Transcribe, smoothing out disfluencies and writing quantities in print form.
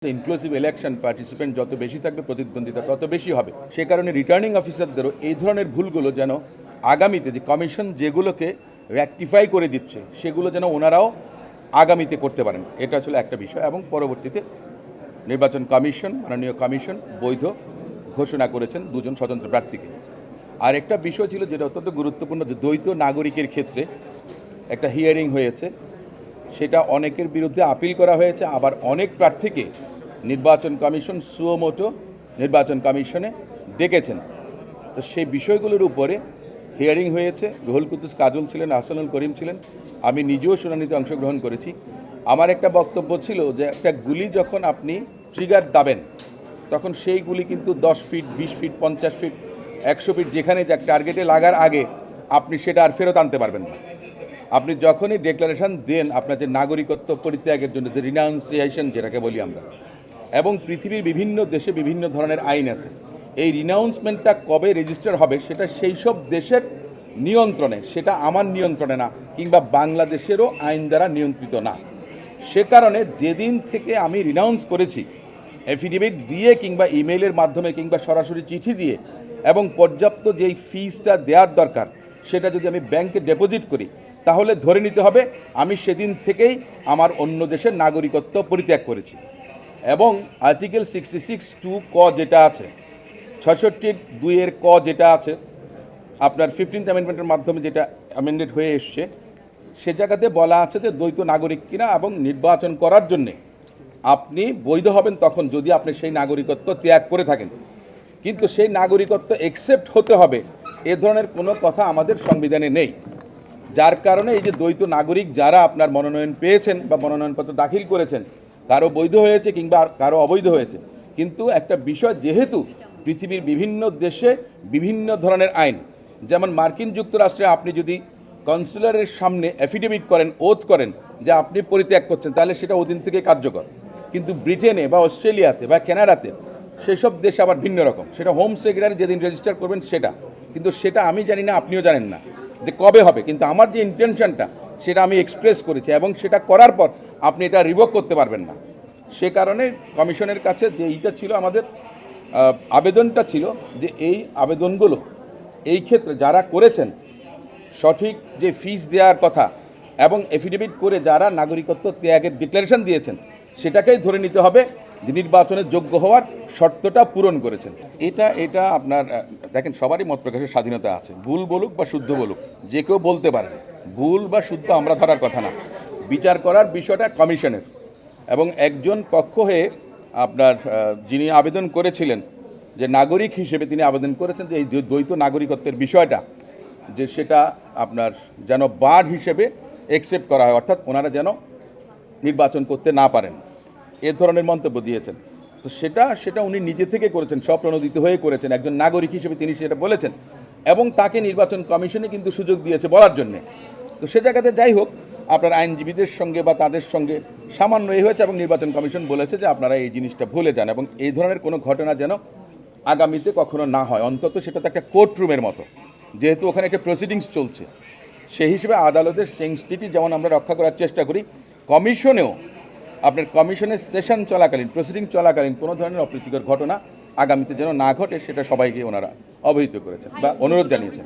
Inclusive election participant যত বেশি থাকবে প্রতিদ্বন্দ্বিতা তত বেশি হবে। সে কারণে রিটার্নিং অফিসারদেরও এই ধরনের ভুলগুলো যেন আগামীতে যে কমিশন যেগুলোকে রেকটিফাই করে দিচ্ছে সেগুলো যেন ওনারাও আগামীতে করতে পারেন, এটা আসলে একটা বিষয়। এবং পরবর্তীতে নির্বাচন কমিশন, মাননীয় কমিশন বৈধ ঘোষণা করেছেন দুজন স্বতন্ত্র প্রার্থীকে। আর একটা বিষয় ছিল যেটা অত্যন্ত গুরুত্বপূর্ণ, যে দ্বৈত নাগরিকের ক্ষেত্রে একটা হিয়ারিং হয়েছে, সেটা অনেকের বিরুদ্ধে আপিল করা হয়েছে, আবার অনেক প্রার্থীকে নির্বাচন কমিশন সুমোটো নির্বাচন কমিশনে ডেকেছেন। তো সেই বিষয়গুলোর উপরে হিয়ারিং হয়েছে। রুহুল কুদ্দুস কাজল ছিলেন, আহসানুল করিম ছিলেন, আমি নিজেও শুনানিতে অংশগ্রহণ করেছি। আমার একটা বক্তব্য ছিল যে একটা গুলি যখন আপনি ট্রিগার দাবেন তখন সেই গুলি কিন্তু 10 ফিট, 20 ফিট, 50 ফিট, 100 ফিট যেখানে যাক টার্গেটে লাগার আগে আপনি সেটা আর ফেরত আনতে পারবেন না। আপনি যখনই ডিক্লারেশন দেন আপনার যে নাগরিকত্ব পরিত্যাগের জন্য, যে রিনাউন্সিয়েশন যেটাকে বলি আমরা, এবং পৃথিবীর বিভিন্ন দেশে বিভিন্ন ধরনের আইন আছে, এই রিনাউন্সমেন্টটা কবে রেজিস্টার হবে সেটা সেই সব দেশের নিয়ন্ত্রণে, সেটা আমার নিয়ন্ত্রণে না, কিংবা বাংলাদেশেরও আইন দ্বারা নিয়ন্ত্রিত না। সে কারণে যেদিন থেকে আমি রিনাউন্স করেছি, এফিডেভিট দিয়ে কিংবা ইমেইলের মাধ্যমে কিংবা সরাসরি চিঠি দিয়ে, এবং পর্যাপ্ত যেই ফিজটা দেওয়ার দরকার সেটা যদি আমি ব্যাংকে ডিপোজিট করি, তাহলে ধরে নিতে হবে আমি সেদিন থেকেই আমার অন্য দেশের নাগরিকত্ব পরিত্যাগ করেছি। এবং আর্টিকেল 66(2) ক যেটা আছে, 66(2) ক যেটা আছে, আপনার 15th অ্যামেন্ডমেন্টের মাধ্যমে যেটা অ্যামেন্ডেড হয়ে এসছে, সে জায়গাতে বলা আছে যে দ্বৈত নাগরিক কিনা এবং নির্বাচন করার জন্যে আপনি বৈধ হবেন তখন যদি আপনি সেই নাগরিকত্ব ত্যাগ করে থাকেন। কিন্তু সেই নাগরিকত্ব অ্যাকসেপ্ট হতে হবে এ ধরনের কোনো কথা আমাদের সংবিধানে নেই। যার কারণে এই যে দ্বৈত নাগরিক যারা আপনার মনোনয়ন পেয়েছেন বা মনোনয়নপত্র দাখিল করেছেন, কারো বৈধ হয়েছে কিংবা কারো অবৈধ হয়েছে, কিন্তু একটা বিষয়, যেহেতু পৃথিবীর বিভিন্ন দেশে বিভিন্ন ধরনের আইন, যেমন মার্কিন যুক্তরাষ্ট্রে আপনি যদি কনসুলারের সামনে অ্যাফিডেভিট করেন, ওথ করেন যে আপনি পরিত্যাগ করছেন, তাহলে সেটা ওদিন থেকে কার্যকর। কিন্তু ব্রিটেনে বা অস্ট্রেলিয়াতে বা কানাডাতে সেসব দেশে আবার ভিন্ন রকম, সেটা হোম সেক্রেটারি যেদিন রেজিস্টার করবেন সেটা। কিন্তু সেটা আমি জানি না, আপনিও জানেন না যে কবে হবে, কিন্তু আমার যে ইন্টেনশনটা সেটা আমি এক্সপ্রেস করেছি, এবং সেটা করার পর আপনি এটা রিভোক করতে পারবেন না। সে কারণে কমিশনের কাছে যে এইটা ছিল আমাদের আবেদনটা ছিল যে এই আবেদনগুলো এই ক্ষেত্রে যারা করেছেন সঠিক যে ফিস দেওয়ার কথা এবং এফিডেভিট করে যারা নাগরিকত্ব ত্যাগের ডিক্লারেশন দিয়েছেন সেটাকেই ধরে নিতে হবে যে নির্বাচনের যোগ্য হওয়ার শর্তটা পূরণ করেছেন। এটা আপনার দেখেন, সবারই মত প্রকাশের স্বাধীনতা আছে, ভুল বলুক বা শুদ্ধ বলুক, যে কেউ বলতে পারেন। ভুল বা শুদ্ধ আমরা ধরার কথা না, বিচার করার বিষয়টা কমিশনের। এবং একজন পক্ষ হয়ে আপনার যিনি আবেদন করেছিলেন যে নাগরিক হিসেবে তিনি আবেদন করেছেন যে এই দ্বৈত নাগরিকত্বের বিষয়টা যে সেটা আপনার যেন বার হিসেবে অ্যাকসেপ্ট করা হয়, অর্থাৎ ওনারা যেন নির্বাচন করতে না পারেন, এ ধরনের মন্তব্য দিয়েছেন। তো সেটা উনি নিজে থেকে করেছেন, স্বপ্রণোদিত হয়ে করেছেন, একজন নাগরিক হিসেবে তিনি সেটা বলেছেন, এবং তাকে নির্বাচন কমিশনে কিন্তু সুযোগ দিয়েছে বলার জন্যে। তো সে জায়গাতে যাই হোক, আপনার আইনজীবীদের সঙ্গে বা তাদের সঙ্গে সামান্য এই হয়েছে, এবং নির্বাচন কমিশন বলেছে যে আপনারা এই জিনিসটা ভুলে যান, এবং এই ধরনের কোনো ঘটনা যেন আগামীতে কখনো না হয়। অন্তত সেটা তো একটা কোর্ট রুমের মতো, যেহেতু ওখানে একটা প্রসিডিংস চলছে, সেই হিসেবে আদালতের সেন্সিটিভিটি যেমন আমরা রক্ষা করার চেষ্টা করি, কমিশনেও আপনার কমিশনের সেশন চলাকালীন, প্রসিডিং চলাকালীন কোনো ধরনের অপ্রীতিকর ঘটনা আগামীতে যেন না ঘটে সেটা সবাইকে ওনারা অবহিত করেছেন বা অনুরোধ জানিয়েছেন।